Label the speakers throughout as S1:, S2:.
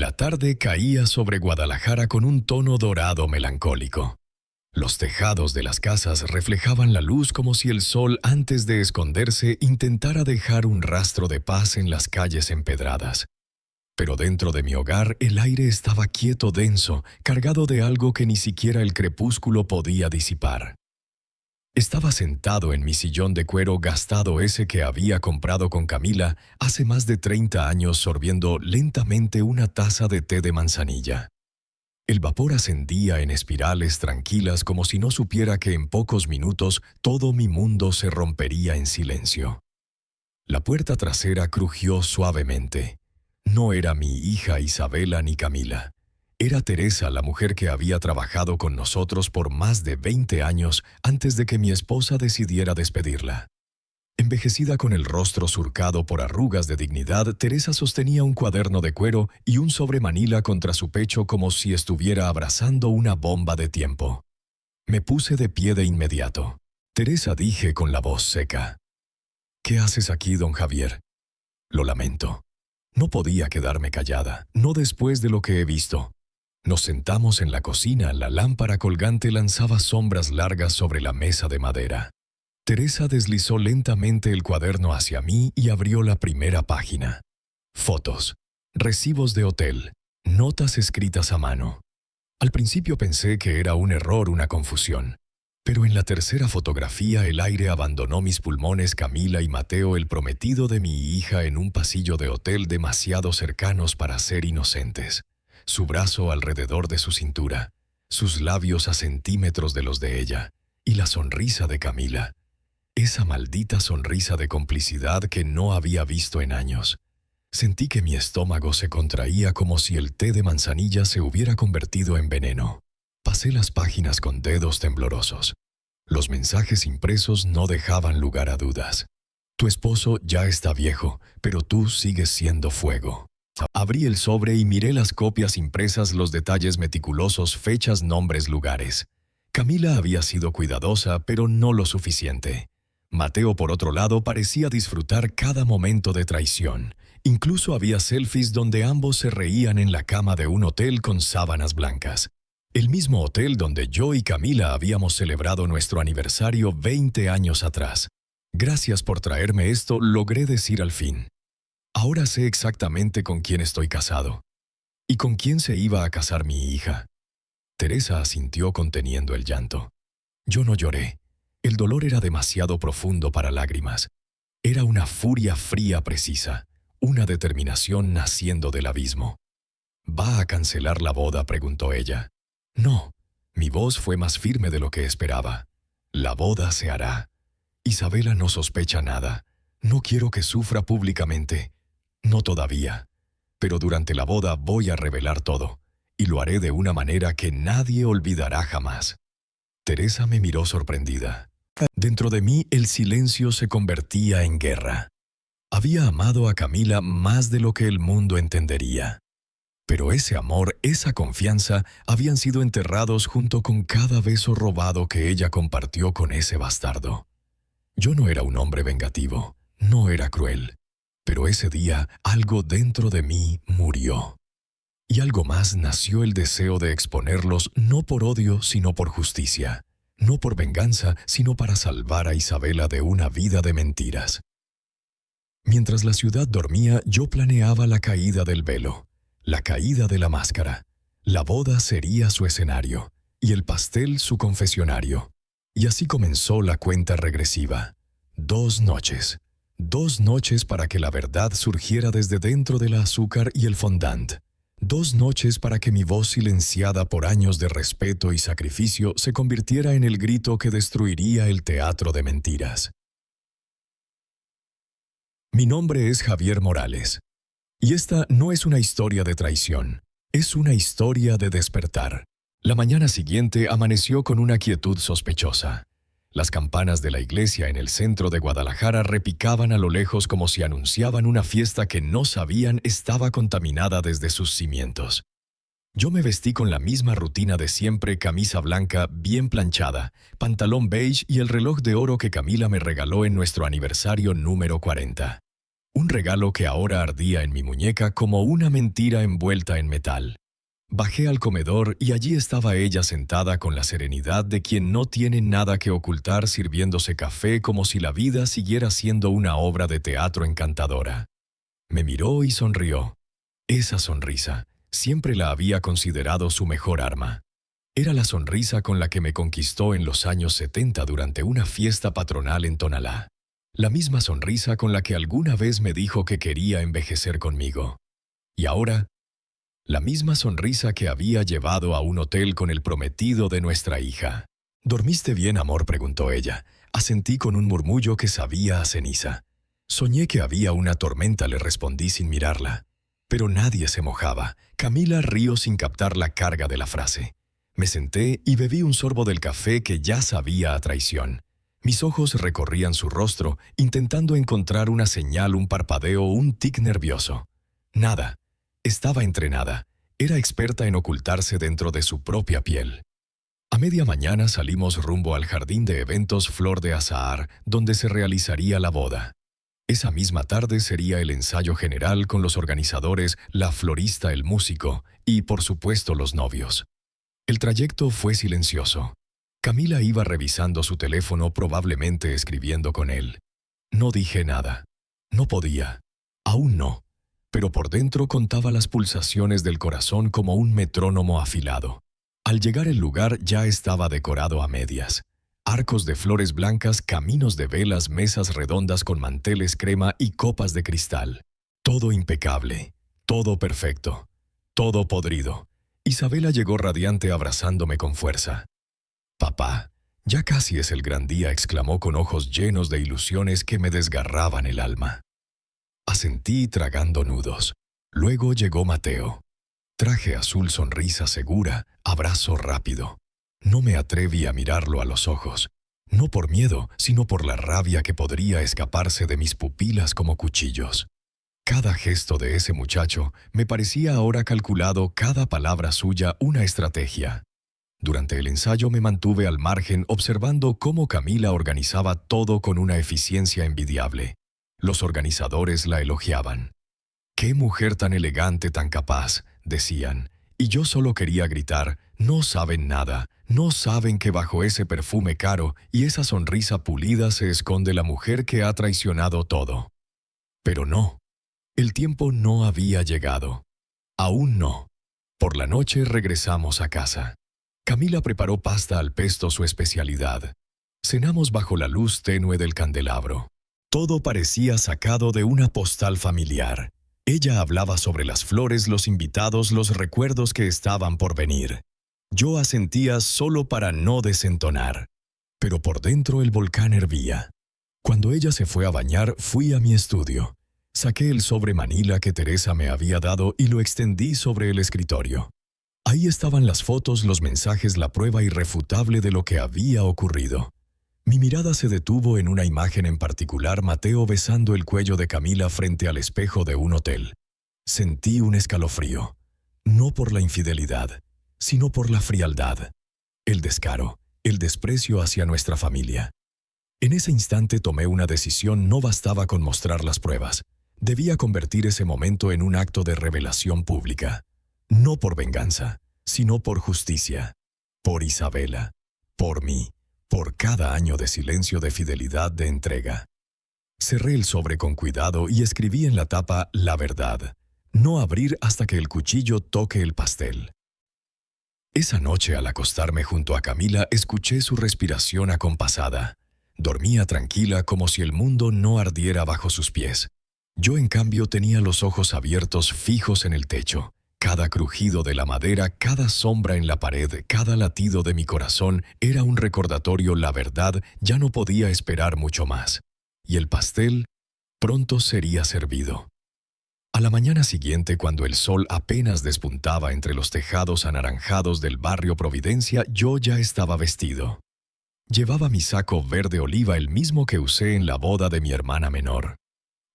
S1: La tarde caía sobre Guadalajara con un tono dorado melancólico. Los tejados de las casas reflejaban la luz como si el sol, antes de esconderse, intentara dejar un rastro de paz en las calles empedradas. Pero dentro de mi hogar el aire estaba quieto, denso, cargado de algo que ni siquiera el crepúsculo podía disipar. Estaba sentado en mi sillón de cuero gastado, ese que había comprado con Camila hace más de 30 años, sorbiendo lentamente una taza de té de manzanilla. El vapor ascendía en espirales tranquilas, como si no supiera que en pocos minutos todo mi mundo se rompería en silencio. La puerta trasera crujió suavemente. No era mi hija Isabela ni Camila. Era Teresa, la mujer que había trabajado con nosotros por más de 20 años antes de que mi esposa decidiera despedirla. Envejecida, con el rostro surcado por arrugas de dignidad, Teresa sostenía un cuaderno de cuero y un sobre manila contra su pecho, como si estuviera abrazando una bomba de tiempo. Me puse de pie de inmediato. «Teresa», dije con la voz seca. «¿Qué haces aquí, don Javier?» «Lo lamento. No podía quedarme callada, no después de lo que he visto». Nos sentamos en la cocina. La lámpara colgante lanzaba sombras largas sobre la mesa de madera. Teresa deslizó lentamente el cuaderno hacia mí y abrió la primera página. Fotos, recibos de hotel, notas escritas a mano. Al principio pensé que era un error, una confusión. Pero en la tercera fotografía el aire abandonó mis pulmones. Camila y Mateo, el prometido de mi hija, en un pasillo de hotel, demasiado cercanos para ser inocentes. Su brazo alrededor de su cintura, sus labios a centímetros de los de ella, y la sonrisa de Camila. Esa maldita sonrisa de complicidad que no había visto en años. Sentí que mi estómago se contraía, como si el té de manzanilla se hubiera convertido en veneno. Pasé las páginas con dedos temblorosos. Los mensajes impresos no dejaban lugar a dudas. «Tu esposo ya está viejo, pero tú sigues siendo fuego». Abrí el sobre y miré las copias impresas, los detalles meticulosos, fechas, nombres, lugares. Camila había sido cuidadosa, pero no lo suficiente. Mateo, por otro lado, parecía disfrutar cada momento de traición. Incluso había selfies donde ambos se reían en la cama de un hotel con sábanas blancas. El mismo hotel donde yo y Camila habíamos celebrado nuestro aniversario 20 años atrás. «Gracias por traerme esto», logré decir al fin. «Ahora sé exactamente con quién estoy casado. ¿Y con quién se iba a casar mi hija?» Teresa asintió conteniendo el llanto. Yo no lloré. El dolor era demasiado profundo para lágrimas. Era una furia fría, precisa, una determinación naciendo del abismo. «¿Va a cancelar la boda?», preguntó ella. «No». Mi voz fue más firme de lo que esperaba. «La boda se hará. Isabela no sospecha nada. No quiero que sufra públicamente. No todavía. Pero durante la boda voy a revelar todo, y lo haré de una manera que nadie olvidará jamás». Teresa me miró sorprendida. Dentro de mí el silencio se convertía en guerra. Había amado a Camila más de lo que el mundo entendería. Pero ese amor, esa confianza, habían sido enterrados junto con cada beso robado que ella compartió con ese bastardo. Yo no era un hombre vengativo, no era cruel. Pero ese día algo dentro de mí murió. Y algo más, nació el deseo de exponerlos, no por odio, sino por justicia. No por venganza, sino para salvar a Isabela de una vida de mentiras. Mientras la ciudad dormía, yo planeaba la caída del velo, la caída de la máscara. La boda sería su escenario, y el pastel su confesionario. Y así comenzó la cuenta regresiva. 2 noches. 2 noches para que la verdad surgiera desde dentro del azúcar y el fondant. 2 noches para que mi voz, silenciada por años de respeto y sacrificio, se convirtiera en el grito que destruiría el teatro de mentiras. Mi nombre es Javier Morales. Y esta no es una historia de traición, es una historia de despertar. La mañana siguiente amaneció con una quietud sospechosa. Las campanas de la iglesia en el centro de Guadalajara repicaban a lo lejos, como si anunciaban una fiesta que no sabían estaba contaminada desde sus cimientos. Yo me vestí con la misma rutina de siempre: camisa blanca bien planchada, pantalón beige y el reloj de oro que Camila me regaló en nuestro aniversario número 40. Un regalo que ahora ardía en mi muñeca como una mentira envuelta en metal. Bajé al comedor y allí estaba ella sentada con la serenidad de quien no tiene nada que ocultar, sirviéndose café como si la vida siguiera siendo una obra de teatro encantadora. Me miró y sonrió. Esa sonrisa, siempre la había considerado su mejor arma. Era la sonrisa con la que me conquistó en los años 70 durante una fiesta patronal en Tonalá. La misma sonrisa con la que alguna vez me dijo que quería envejecer conmigo. Y ahora, la misma sonrisa que había llevado a un hotel con el prometido de nuestra hija. ¿Dormiste bien, amor?, preguntó ella. Asentí con un murmullo que sabía a ceniza. Soñé que había una tormenta, le respondí sin mirarla. Pero nadie se mojaba. Camila rió sin captar la carga de la frase. Me senté y bebí un sorbo del café que ya sabía a traición. Mis ojos recorrían su rostro, intentando encontrar una señal, un parpadeo, un tic nervioso. Nada. Estaba entrenada. Era experta en ocultarse dentro de su propia piel. A media mañana salimos rumbo al jardín de eventos Flor de Azahar, donde se realizaría la boda. Esa misma tarde sería el ensayo general con los organizadores, la florista, el músico y, por supuesto, los novios. El trayecto fue silencioso. Camila iba revisando su teléfono, probablemente escribiendo con él. No dije nada. No podía. Aún no. Pero por dentro contaba las pulsaciones del corazón como un metrónomo afilado. Al llegar al lugar ya estaba decorado a medias. Arcos de flores blancas, caminos de velas, mesas redondas con manteles crema y copas de cristal. Todo impecable, todo perfecto, todo podrido. Isabela llegó radiante abrazándome con fuerza. «Papá, ya casi es el gran día», exclamó con ojos llenos de ilusiones que me desgarraban el alma. Asentí tragando nudos. Luego llegó Mateo. Traje azul, sonrisa segura, abrazo rápido. No me atreví a mirarlo a los ojos. No por miedo, sino por la rabia que podría escaparse de mis pupilas como cuchillos. Cada gesto de ese muchacho me parecía ahora calculado, cada palabra suya una estrategia. Durante el ensayo me mantuve al margen observando cómo Camila organizaba todo con una eficiencia envidiable. Los organizadores la elogiaban. «¡Qué mujer tan elegante, tan capaz!», decían, y yo solo quería gritar: «No saben nada, no saben que bajo ese perfume caro y esa sonrisa pulida se esconde la mujer que ha traicionado todo». Pero no, el tiempo no había llegado. Aún no. Por la noche regresamos a casa. Camila preparó pasta al pesto, su especialidad. Cenamos bajo la luz tenue del candelabro. Todo parecía sacado de una postal familiar. Ella hablaba sobre las flores, los invitados, los recuerdos que estaban por venir. Yo asentía solo para no desentonar. Pero por dentro el volcán hervía. Cuando ella se fue a bañar, fui a mi estudio. Saqué el sobre manila que Teresa me había dado y lo extendí sobre el escritorio. Ahí estaban las fotos, los mensajes, la prueba irrefutable de lo que había ocurrido. Mi mirada se detuvo en una imagen en particular: Mateo besando el cuello de Camila frente al espejo de un hotel. Sentí un escalofrío, no por la infidelidad, sino por la frialdad, el descaro, el desprecio hacia nuestra familia. En ese instante tomé una decisión: no bastaba con mostrar las pruebas. Debía convertir ese momento en un acto de revelación pública. No por venganza, sino por justicia. Por Isabela, por mí. Por cada año de silencio, de fidelidad, de entrega. Cerré el sobre con cuidado y escribí en la tapa: la verdad. No abrir hasta que el cuchillo toque el pastel. Esa noche, al acostarme junto a Camila, escuché su respiración acompasada. Dormía tranquila, como si el mundo no ardiera bajo sus pies. Yo, en cambio, tenía los ojos abiertos, fijos en el techo. Cada crujido de la madera, cada sombra en la pared, cada latido de mi corazón era un recordatorio: la verdad ya no podía esperar mucho más. Y el pastel pronto sería servido. A la mañana siguiente, cuando el sol apenas despuntaba entre los tejados anaranjados del barrio Providencia, yo ya estaba vestido. Llevaba mi saco verde oliva, el mismo que usé en la boda de mi hermana menor.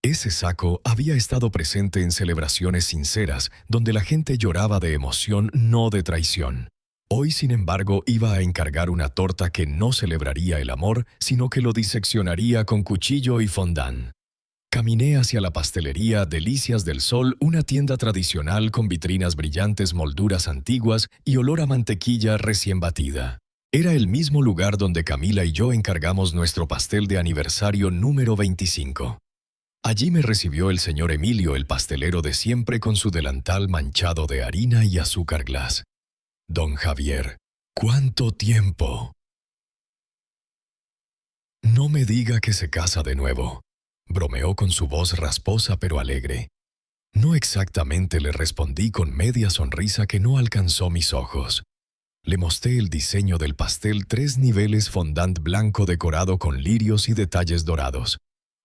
S1: Ese saco había estado presente en celebraciones sinceras, donde la gente lloraba de emoción, no de traición. Hoy, sin embargo, iba a encargar una torta que no celebraría el amor, sino que lo diseccionaría con cuchillo y fondant. Caminé hacia la pastelería Delicias del Sol, una tienda tradicional con vitrinas brillantes, molduras antiguas y olor a mantequilla recién batida. Era el mismo lugar donde Camila y yo encargamos nuestro pastel de aniversario número 25. Allí me recibió el señor Emilio, el pastelero de siempre, con su delantal manchado de harina y azúcar glass. Don Javier, ¿cuánto tiempo? No me diga que se casa de nuevo. Bromeó con su voz rasposa pero alegre. No exactamente, le respondí con media sonrisa que no alcanzó mis ojos. Le mostré el diseño del pastel, 3 niveles fondant blanco decorado con lirios y detalles dorados.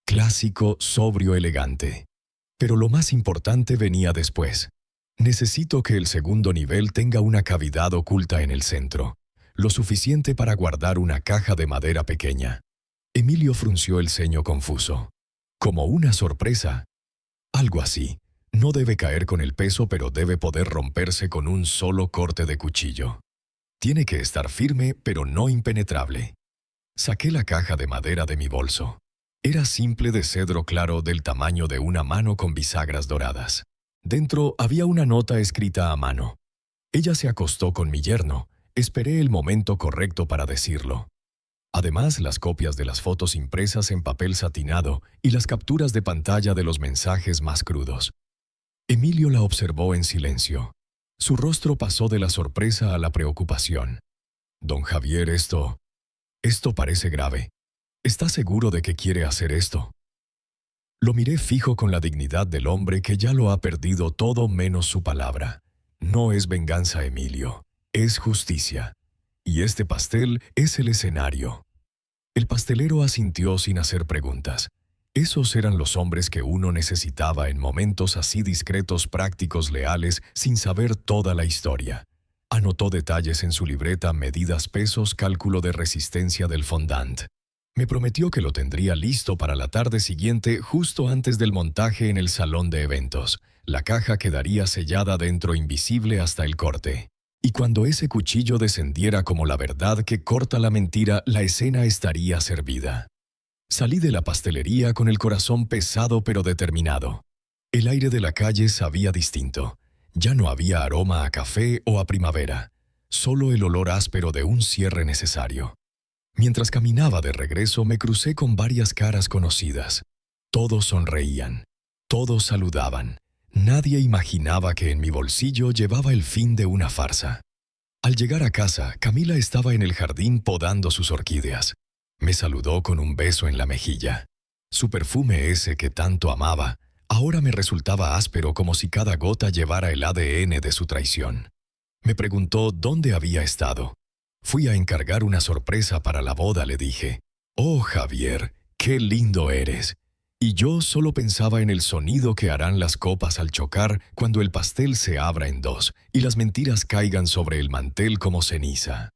S1: Clásico, sobrio, elegante. Pero lo más importante venía después. Necesito que el segundo nivel tenga una cavidad oculta en el centro, lo suficiente para guardar una caja de madera pequeña. Emilio frunció el ceño confuso. ¿Como una sorpresa? Algo así. No debe caer con el peso, pero debe poder romperse con un solo corte de cuchillo. Tiene que estar firme, pero no impenetrable. Saqué la caja de madera de mi bolso. Era simple, de cedro claro, del tamaño de una mano, con bisagras doradas. Dentro había una nota escrita a mano. Ella se acostó con mi yerno. Esperé el momento correcto para decirlo. Además, las copias de las fotos impresas en papel satinado y las capturas de pantalla de los mensajes más crudos. Emilio la observó en silencio. Su rostro pasó de la sorpresa a la preocupación. Don Javier, esto parece grave. ¿Está seguro de que quiere hacer esto? Lo miré fijo con la dignidad del hombre que ya lo ha perdido todo menos su palabra. No es venganza, Emilio. Es justicia. Y este pastel es el escenario. El pastelero asintió sin hacer preguntas. Esos eran los hombres que uno necesitaba en momentos así, discretos, prácticos, leales, sin saber toda la historia. Anotó detalles en su libreta: medidas, pesos, cálculo de resistencia del fondant. Me prometió que lo tendría listo para la tarde siguiente, justo antes del montaje en el salón de eventos. La caja quedaría sellada dentro, invisible hasta el corte. Y cuando ese cuchillo descendiera como la verdad que corta la mentira, la escena estaría servida. Salí de la pastelería con el corazón pesado pero determinado. El aire de la calle sabía distinto. Ya no había aroma a café o a primavera, solo el olor áspero de un cierre necesario. Mientras caminaba de regreso, me crucé con varias caras conocidas. Todos sonreían, todos saludaban. Nadie imaginaba que en mi bolsillo llevaba el fin de una farsa. Al llegar a casa, Camila estaba en el jardín podando sus orquídeas. Me saludó con un beso en la mejilla. Su perfume, ese que tanto amaba, ahora me resultaba áspero, como si cada gota llevara el ADN de su traición. Me preguntó dónde había estado. Fui a encargar una sorpresa para la boda, le dije. «Oh, Javier, qué lindo eres». Y yo solo pensaba en el sonido que harán las copas al chocar cuando el pastel se abra en dos y las mentiras caigan sobre el mantel como ceniza.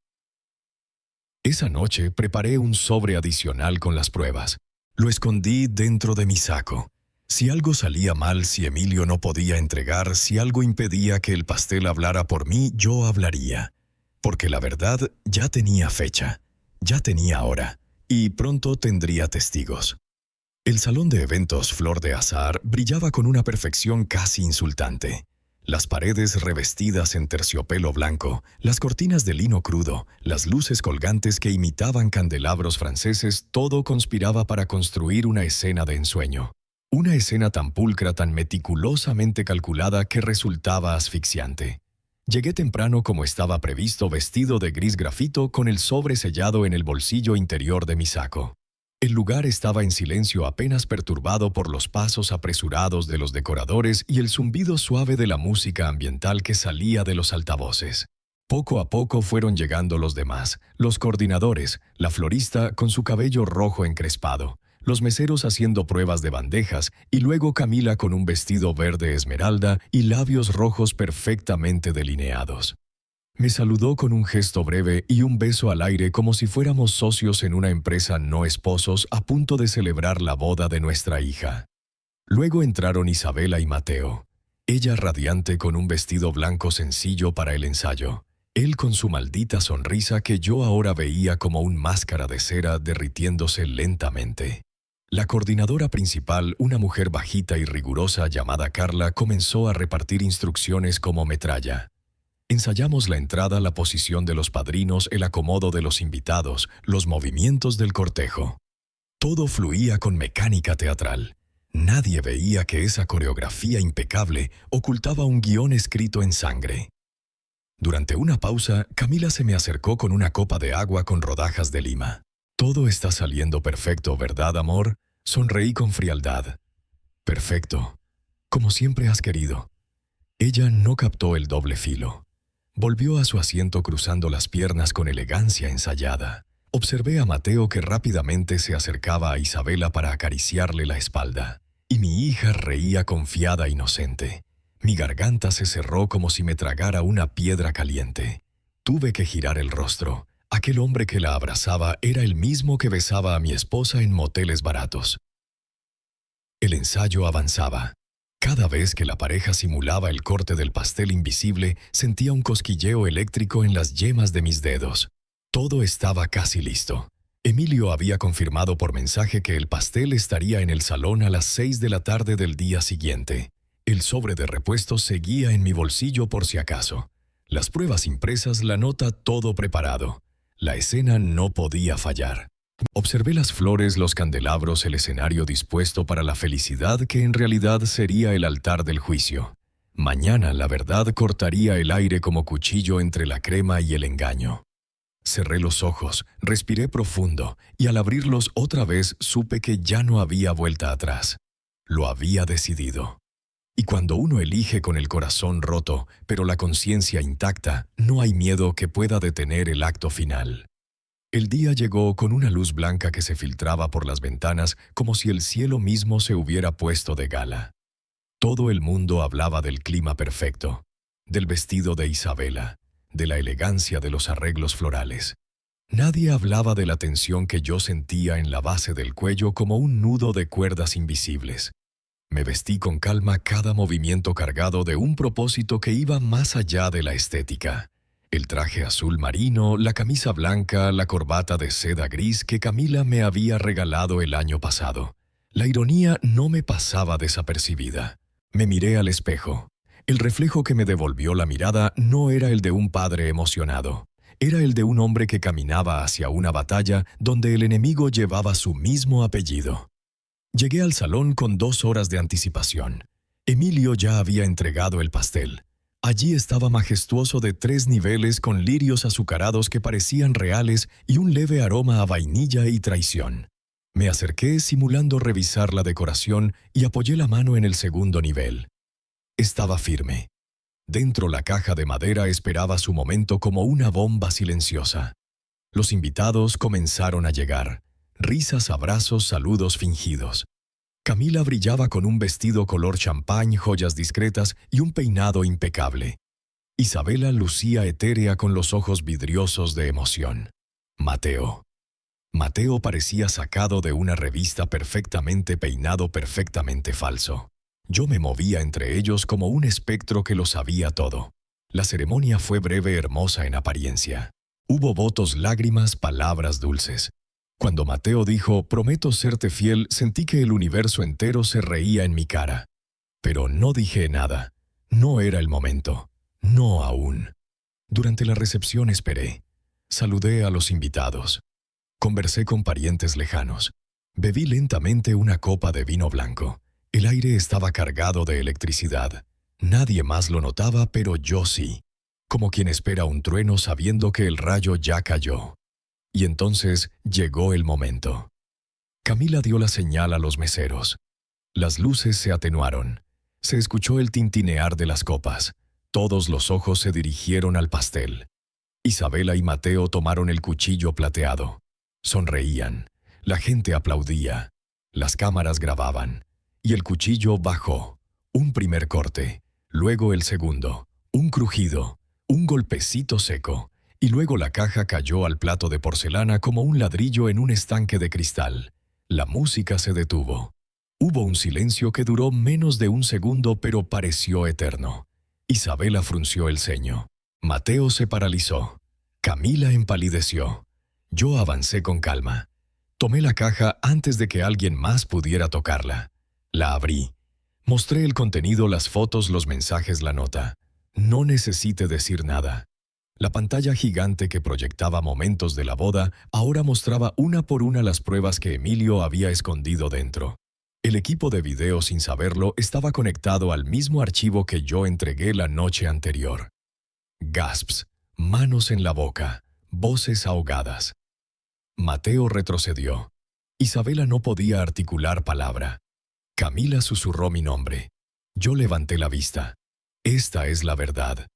S1: Esa noche preparé un sobre adicional con las pruebas. Lo escondí dentro de mi saco. Si algo salía mal, si Emilio no podía entregar, si algo impedía que el pastel hablara por mí, yo hablaría. Porque la verdad ya tenía fecha, ya tenía hora, y pronto tendría testigos. El salón de eventos Flor de Azahar brillaba con una perfección casi insultante. Las paredes revestidas en terciopelo blanco, las cortinas de lino crudo, las luces colgantes que imitaban candelabros franceses, todo conspiraba para construir una escena de ensueño. Una escena tan pulcra, tan meticulosamente calculada que resultaba asfixiante. Llegué temprano como estaba previsto, vestido de gris grafito, con el sobre sellado en el bolsillo interior de mi saco. El lugar estaba en silencio, apenas perturbado por los pasos apresurados de los decoradores y el zumbido suave de la música ambiental que salía de los altavoces. Poco a poco fueron llegando los demás, los coordinadores, la florista con su cabello rojo encrespado, los meseros haciendo pruebas de bandejas y luego Camila con un vestido verde esmeralda y labios rojos perfectamente delineados. Me saludó con un gesto breve y un beso al aire, como si fuéramos socios en una empresa, no esposos, a punto de celebrar la boda de nuestra hija. Luego entraron Isabela y Mateo. Ella radiante con un vestido blanco sencillo para el ensayo. Él con su maldita sonrisa que yo ahora veía como una máscara de cera derritiéndose lentamente. La coordinadora principal, una mujer bajita y rigurosa llamada Carla, comenzó a repartir instrucciones como metralla. Ensayamos la entrada, la posición de los padrinos, el acomodo de los invitados, los movimientos del cortejo. Todo fluía con mecánica teatral. Nadie veía que esa coreografía impecable ocultaba un guión escrito en sangre. Durante una pausa, Camila se me acercó con una copa de agua con rodajas de lima. «Todo está saliendo perfecto, ¿verdad, amor?», sonreí con frialdad. «Perfecto, como siempre has querido». Ella no captó el doble filo. Volvió a su asiento cruzando las piernas con elegancia ensayada. Observé a Mateo que rápidamente se acercaba a Isabela para acariciarle la espalda. Y mi hija reía confiada e inocente. Mi garganta se cerró como si me tragara una piedra caliente. Tuve que girar el rostro. Aquel hombre que la abrazaba era el mismo que besaba a mi esposa en moteles baratos. El ensayo avanzaba. Cada vez que la pareja simulaba el corte del pastel invisible, sentía un cosquilleo eléctrico en las yemas de mis dedos. Todo estaba casi listo. Emilio había confirmado por mensaje que el pastel estaría en el salón a las 6 de la tarde del día siguiente. El sobre de repuesto seguía en mi bolsillo por si acaso. Las pruebas impresas, la nota, todo preparado. La escena no podía fallar. Observé las flores, los candelabros, el escenario dispuesto para la felicidad que en realidad sería el altar del juicio. Mañana la verdad cortaría el aire como cuchillo entre la crema y el engaño. Cerré los ojos, respiré profundo y al abrirlos otra vez supe que ya no había vuelta atrás. Lo había decidido. Y cuando uno elige con el corazón roto, pero la conciencia intacta, no hay miedo que pueda detener el acto final. El día llegó con una luz blanca que se filtraba por las ventanas como si el cielo mismo se hubiera puesto de gala. Todo el mundo hablaba del clima perfecto, del vestido de Isabela, de la elegancia de los arreglos florales. Nadie hablaba de la tensión que yo sentía en la base del cuello como un nudo de cuerdas invisibles. Me vestí con calma, cada movimiento cargado de un propósito que iba más allá de la estética. El traje azul marino, la camisa blanca, la corbata de seda gris que Camila me había regalado el año pasado. La ironía no me pasaba desapercibida. Me miré al espejo. El reflejo que me devolvió la mirada no era el de un padre emocionado. Era el de un hombre que caminaba hacia una batalla donde el enemigo llevaba su mismo apellido. Llegué al salón con 2 horas de anticipación. Emilio ya había entregado el pastel. Allí estaba majestuoso de 3 niveles con lirios azucarados que parecían reales y un leve aroma a vainilla y traición. Me acerqué simulando revisar la decoración y apoyé la mano en el segundo nivel. Estaba firme. Dentro la caja de madera esperaba su momento como una bomba silenciosa. Los invitados comenzaron a llegar. Risas, abrazos, saludos fingidos. Camila brillaba con un vestido color champán, joyas discretas y un peinado impecable. Isabela lucía etérea con los ojos vidriosos de emoción. Mateo. Mateo parecía sacado de una revista, perfectamente peinado, perfectamente falso. Yo me movía entre ellos como un espectro que lo sabía todo. La ceremonia fue breve, hermosa en apariencia. Hubo votos, lágrimas, palabras dulces. Cuando Mateo dijo, «Prometo serte fiel», sentí que el universo entero se reía en mi cara. Pero no dije nada. No era el momento. No aún. Durante la recepción esperé. Saludé a los invitados. Conversé con parientes lejanos. Bebí lentamente una copa de vino blanco. El aire estaba cargado de electricidad. Nadie más lo notaba, pero yo sí. Como quien espera un trueno sabiendo que el rayo ya cayó. Y entonces llegó el momento. Camila dio la señal a los meseros. Las luces se atenuaron. Se escuchó el tintinear de las copas. Todos los ojos se dirigieron al pastel. Isabela y Mateo tomaron el cuchillo plateado. Sonreían. La gente aplaudía. Las cámaras grababan. Y el cuchillo bajó. Un primer corte. Luego el segundo. Un crujido. Un golpecito seco. Y luego la caja cayó al plato de porcelana como un ladrillo en un estanque de cristal. La música se detuvo. Hubo un silencio que duró menos de un segundo, pero pareció eterno. Isabela frunció el ceño. Mateo se paralizó. Camila empalideció. Yo avancé con calma. Tomé la caja antes de que alguien más pudiera tocarla. La abrí. Mostré el contenido, las fotos, los mensajes, la nota. No necesité decir nada. La pantalla gigante que proyectaba momentos de la boda ahora mostraba una por una las pruebas que Emilio había escondido dentro. El equipo de video, sin saberlo, estaba conectado al mismo archivo que yo entregué la noche anterior. Gasps, manos en la boca, voces ahogadas. Mateo retrocedió. Isabela no podía articular palabra. Camila susurró mi nombre. Yo levanté la vista. Esta es la verdad.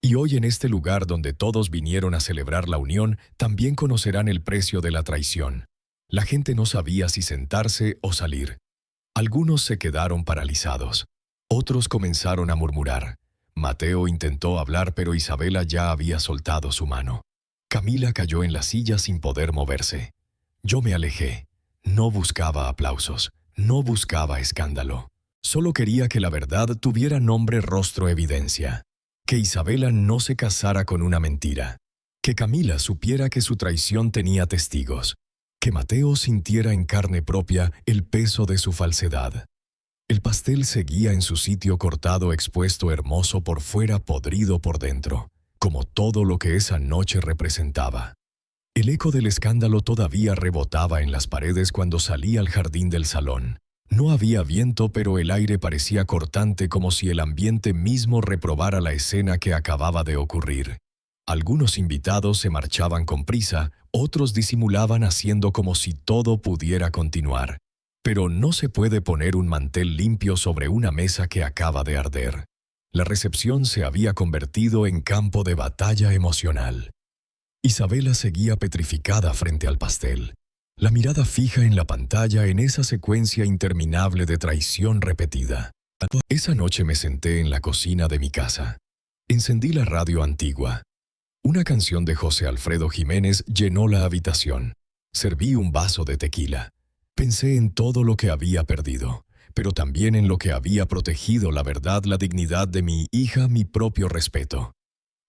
S1: Y hoy en este lugar donde todos vinieron a celebrar la unión, también conocerán el precio de la traición. La gente no sabía si sentarse o salir. Algunos se quedaron paralizados. Otros comenzaron a murmurar. Mateo intentó hablar, pero Isabela ya había soltado su mano. Camila cayó en la silla sin poder moverse. Yo me alejé. No buscaba aplausos. No buscaba escándalo. Solo quería que la verdad tuviera nombre, rostro, evidencia. Que Isabela no se casara con una mentira. Que Camila supiera que su traición tenía testigos. Que Mateo sintiera en carne propia el peso de su falsedad. El pastel seguía en su sitio cortado, expuesto, hermoso por fuera, podrido por dentro, como todo lo que esa noche representaba. El eco del escándalo todavía rebotaba en las paredes cuando salí al jardín del salón. No había viento, pero el aire parecía cortante, como si el ambiente mismo reprobara la escena que acababa de ocurrir. Algunos invitados se marchaban con prisa, otros disimulaban haciendo como si todo pudiera continuar. Pero no se puede poner un mantel limpio sobre una mesa que acaba de arder. La recepción se había convertido en campo de batalla emocional. Isabela seguía petrificada frente al pastel, la mirada fija en la pantalla en esa secuencia interminable de traición repetida. Esa noche me senté en la cocina de mi casa. Encendí la radio antigua. Una canción de José Alfredo Jiménez llenó la habitación. Serví un vaso de tequila. Pensé en todo lo que había perdido, pero también en lo que había protegido: la verdad, la dignidad de mi hija, mi propio respeto.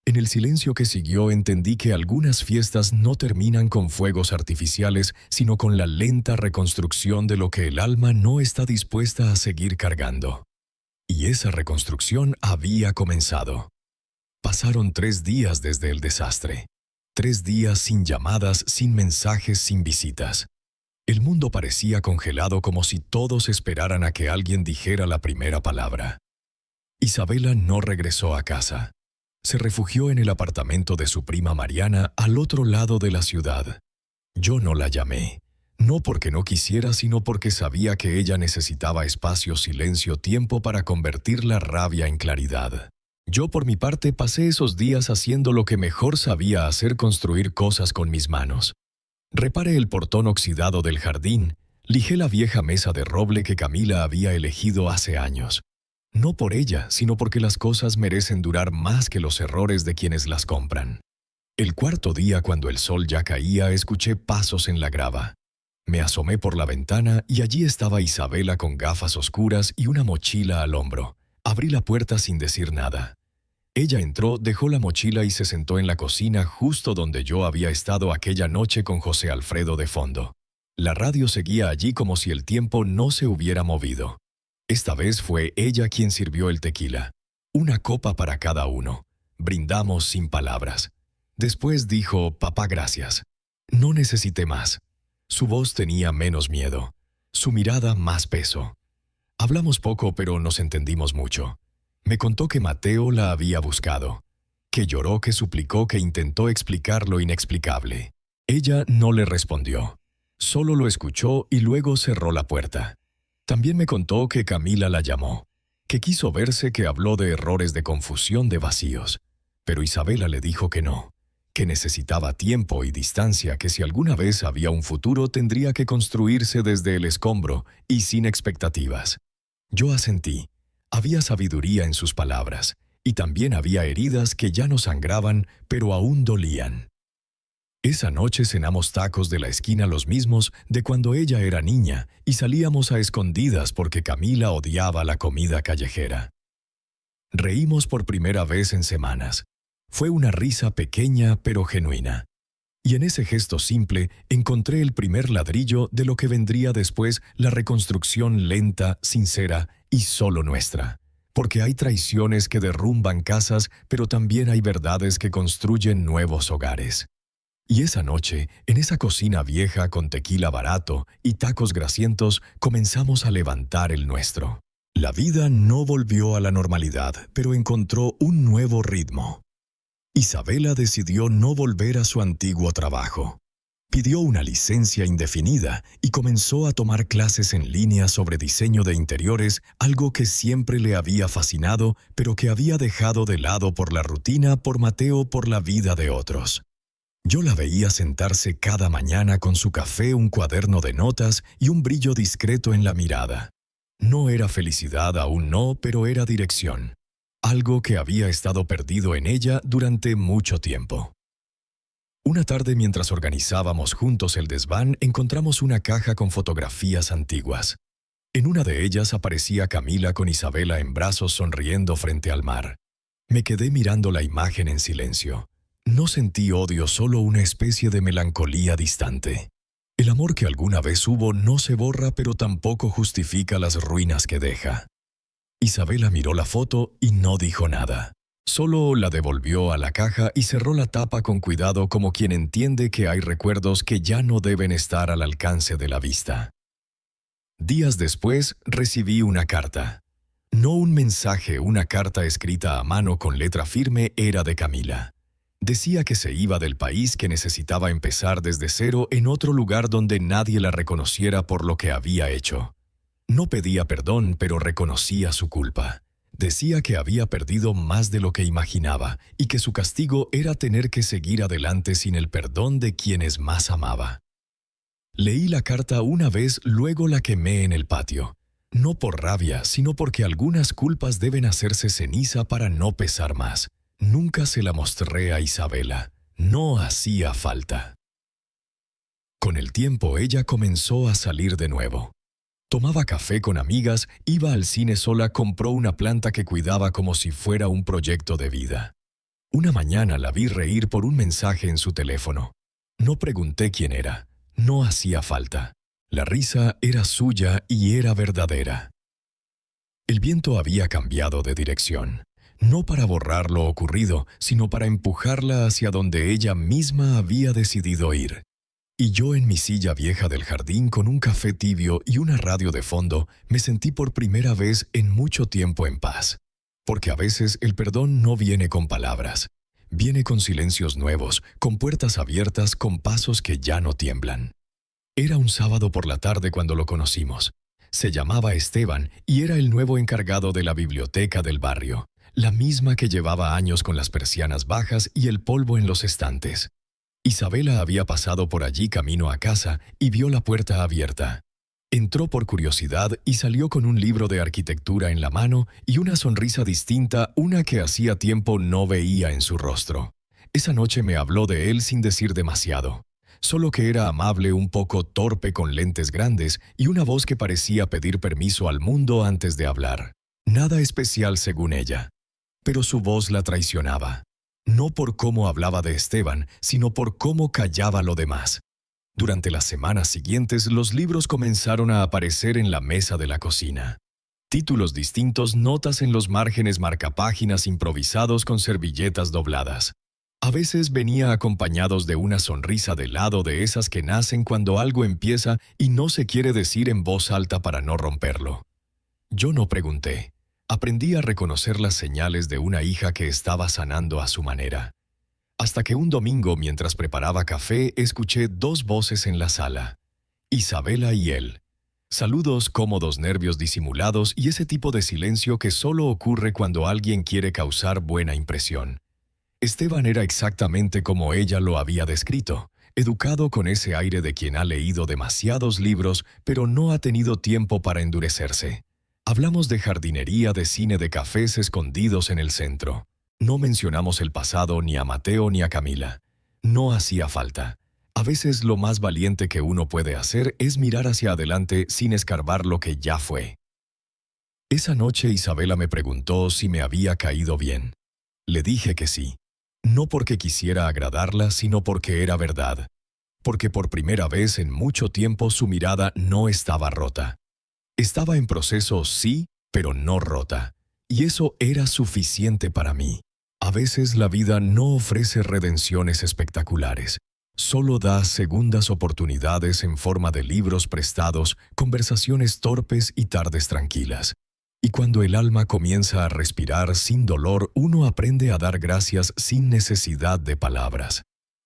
S1: En el silencio que siguió entendí que algunas fiestas no terminan con fuegos artificiales, sino con la lenta reconstrucción de lo que el alma no está dispuesta a seguir cargando. Y esa reconstrucción había comenzado. Pasaron 3 días desde el desastre. 3 días sin llamadas, sin mensajes, sin visitas. El mundo parecía congelado, como si todos esperaran a que alguien dijera la primera palabra. Isabela no regresó a casa. Se refugió en el apartamento de su prima Mariana, al otro lado de la ciudad. Yo no la llamé, no porque no quisiera, sino porque sabía que ella necesitaba espacio, silencio, tiempo para convertir la rabia en claridad. Yo, por mi parte, pasé esos días haciendo lo que mejor sabía hacer: construir cosas con mis manos. Reparé el portón oxidado del jardín, lijé la vieja mesa de roble que Camila había elegido hace años. No por ella, sino porque las cosas merecen durar más que los errores de quienes las compran. El 4.º día, cuando el sol ya caía, escuché pasos en la grava. Me asomé por la ventana y allí estaba Isabela con gafas oscuras y una mochila al hombro. Abrí la puerta sin decir nada. Ella entró, dejó la mochila y se sentó en la cocina, justo donde yo había estado aquella noche con José Alfredo de fondo. La radio seguía allí como si el tiempo no se hubiera movido. Esta vez fue ella quien sirvió el tequila. Una copa para cada uno. Brindamos sin palabras. Después dijo: «Papá, gracias». No necesité más. Su voz tenía menos miedo. Su mirada más peso. Hablamos poco, pero nos entendimos mucho. Me contó que Mateo la había buscado. Que lloró, que suplicó, que intentó explicar lo inexplicable. Ella no le respondió. Solo lo escuchó y luego cerró la puerta. También me contó que Camila la llamó, que quiso verse, que habló de errores, de confusión, de vacíos. Pero Isabela le dijo que no, que necesitaba tiempo y distancia, que si alguna vez había un futuro tendría que construirse desde el escombro y sin expectativas. Yo asentí. Había sabiduría en sus palabras, y también había heridas que ya no sangraban, pero aún dolían. Esa noche cenamos tacos de la esquina, los mismos de cuando ella era niña, y salíamos a escondidas porque Camila odiaba la comida callejera. Reímos por primera vez en semanas. Fue una risa pequeña pero genuina. Y en ese gesto simple encontré el primer ladrillo de lo que vendría después la reconstrucción lenta, sincera y solo nuestra. Porque hay traiciones que derrumban casas, pero también hay verdades que construyen nuevos hogares. Y esa noche, en esa cocina vieja con tequila barato y tacos grasientos, comenzamos a levantar el nuestro. La vida no volvió a la normalidad, pero encontró un nuevo ritmo. Isabela decidió no volver a su antiguo trabajo. Pidió una licencia indefinida y comenzó a tomar clases en línea sobre diseño de interiores, algo que siempre le había fascinado, pero que había dejado de lado por la rutina, por Mateo, por la vida de otros. Yo la veía sentarse cada mañana con su café, un cuaderno de notas y un brillo discreto en la mirada. No era felicidad aún no, pero era dirección. Algo que había estado perdido en ella durante mucho tiempo. Una tarde mientras organizábamos juntos el desván, encontramos una caja con fotografías antiguas. En una de ellas aparecía Camila con Isabela en brazos sonriendo frente al mar. Me quedé mirando la imagen en silencio. No sentí odio, solo una especie de melancolía distante. El amor que alguna vez hubo no se borra, pero tampoco justifica las ruinas que deja. Isabela miró la foto y no dijo nada. Solo la devolvió a la caja y cerró la tapa con cuidado, como quien entiende que hay recuerdos que ya no deben estar al alcance de la vista. Días después recibí una carta. No un mensaje, una carta escrita a mano con letra firme, era de Camila. Decía que se iba del país, que necesitaba empezar desde cero en otro lugar donde nadie la reconociera por lo que había hecho. No pedía perdón, pero reconocía su culpa. Decía que había perdido más de lo que imaginaba y que su castigo era tener que seguir adelante sin el perdón de quienes más amaba. Leí la carta una vez, luego la quemé en el patio. No por rabia, sino porque algunas culpas deben hacerse ceniza para no pesar más. Nunca se la mostré a Isabela. No hacía falta. Con el tiempo ella comenzó a salir de nuevo. Tomaba café con amigas, iba al cine sola, compró una planta que cuidaba como si fuera un proyecto de vida. Una mañana la vi reír por un mensaje en su teléfono. No pregunté quién era. No hacía falta. La risa era suya y era verdadera. El viento había cambiado de dirección. No para borrar lo ocurrido, sino para empujarla hacia donde ella misma había decidido ir. Y yo en mi silla vieja del jardín con un café tibio y una radio de fondo, me sentí por primera vez en mucho tiempo en paz. Porque a veces el perdón no viene con palabras. Viene con silencios nuevos, con puertas abiertas, con pasos que ya no tiemblan. Era un sábado por la tarde cuando lo conocimos. Se llamaba Esteban y era el nuevo encargado de la biblioteca del barrio. La misma que llevaba años con las persianas bajas y el polvo en los estantes. Isabela había pasado por allí camino a casa y vio la puerta abierta. Entró por curiosidad y salió con un libro de arquitectura en la mano y una sonrisa distinta, una que hacía tiempo no veía en su rostro. Esa noche me habló de él sin decir demasiado. Solo que era amable, un poco torpe, con lentes grandes y una voz que parecía pedir permiso al mundo antes de hablar. Nada especial según ella. Pero su voz la traicionaba. No por cómo hablaba de Esteban, sino por cómo callaba lo demás. Durante las semanas siguientes, los libros comenzaron a aparecer en la mesa de la cocina. Títulos distintos, notas en los márgenes, marcapáginas improvisados con servilletas dobladas. A veces venía acompañados de una sonrisa de lado, de esas que nacen cuando algo empieza y no se quiere decir en voz alta para no romperlo. Yo no pregunté. Aprendí a reconocer las señales de una hija que estaba sanando a su manera. Hasta que un domingo, mientras preparaba café, escuché dos voces en la sala. Isabela y él. Saludos cómodos, nervios disimulados y ese tipo de silencio que solo ocurre cuando alguien quiere causar buena impresión. Esteban era exactamente como ella lo había descrito, educado con ese aire de quien ha leído demasiados libros, pero no ha tenido tiempo para endurecerse. Hablamos de jardinería, de cine, de cafés escondidos en el centro. No mencionamos el pasado, ni a Mateo ni a Camila. No hacía falta. A veces lo más valiente que uno puede hacer es mirar hacia adelante sin escarbar lo que ya fue. Esa noche Isabela me preguntó si me había caído bien. Le dije que sí. No porque quisiera agradarla, sino porque era verdad. Porque por primera vez en mucho tiempo su mirada no estaba rota. Estaba en proceso, sí, pero no rota. Y eso era suficiente para mí. A veces la vida no ofrece redenciones espectaculares. Solo da segundas oportunidades en forma de libros prestados, conversaciones torpes y tardes tranquilas. Y cuando el alma comienza a respirar sin dolor, uno aprende a dar gracias sin necesidad de palabras.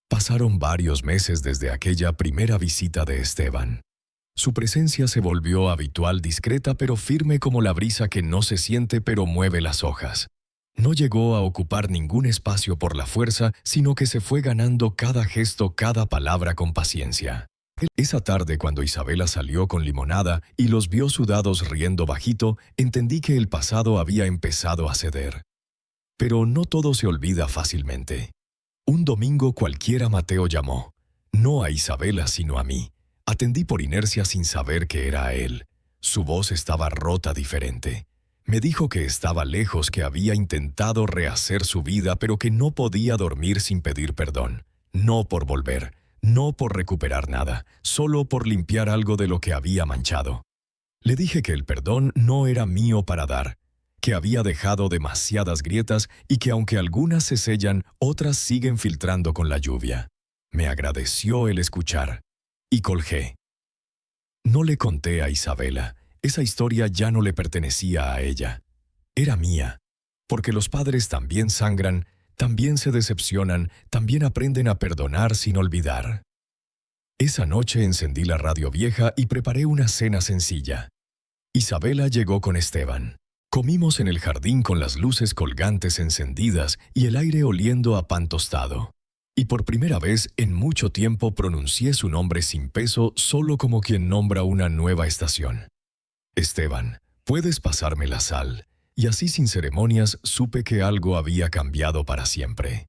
S1: Pasaron varios meses desde aquella primera visita de Esteban. Su presencia se volvió habitual, discreta pero firme como la brisa que no se siente pero mueve las hojas. No llegó a ocupar ningún espacio por la fuerza, sino que se fue ganando cada gesto, cada palabra con paciencia. Esa tarde, cuando Isabela salió con limonada y los vio sudados riendo bajito, entendí que el pasado había empezado a ceder. Pero no todo se olvida fácilmente. Un domingo cualquiera Mateo llamó. No a Isabela, sino a mí. Atendí por inercia sin saber que era él. Su voz estaba rota, diferente. Me dijo que estaba lejos, que había intentado rehacer su vida, pero que no podía dormir sin pedir perdón. No por volver. No por recuperar nada, solo por limpiar algo de lo que había manchado. Le dije que el perdón no era mío para dar, que había dejado demasiadas grietas y que aunque algunas se sellan, otras siguen filtrando con la lluvia. Me agradeció el escuchar. Y colgué. No le conté a Isabela. Esa historia ya no le pertenecía a ella. Era mía. Porque los padres también sangran, también se decepcionan, también aprenden a perdonar sin olvidar. Esa noche encendí la radio vieja y preparé una cena sencilla. Isabela llegó con Esteban. Comimos en el jardín con las luces colgantes encendidas y el aire oliendo a pan tostado. Y por primera vez en mucho tiempo pronuncié su nombre sin peso, solo como quien nombra una nueva estación. Esteban, ¿puedes pasarme la sal? Y así sin ceremonias supe que algo había cambiado para siempre.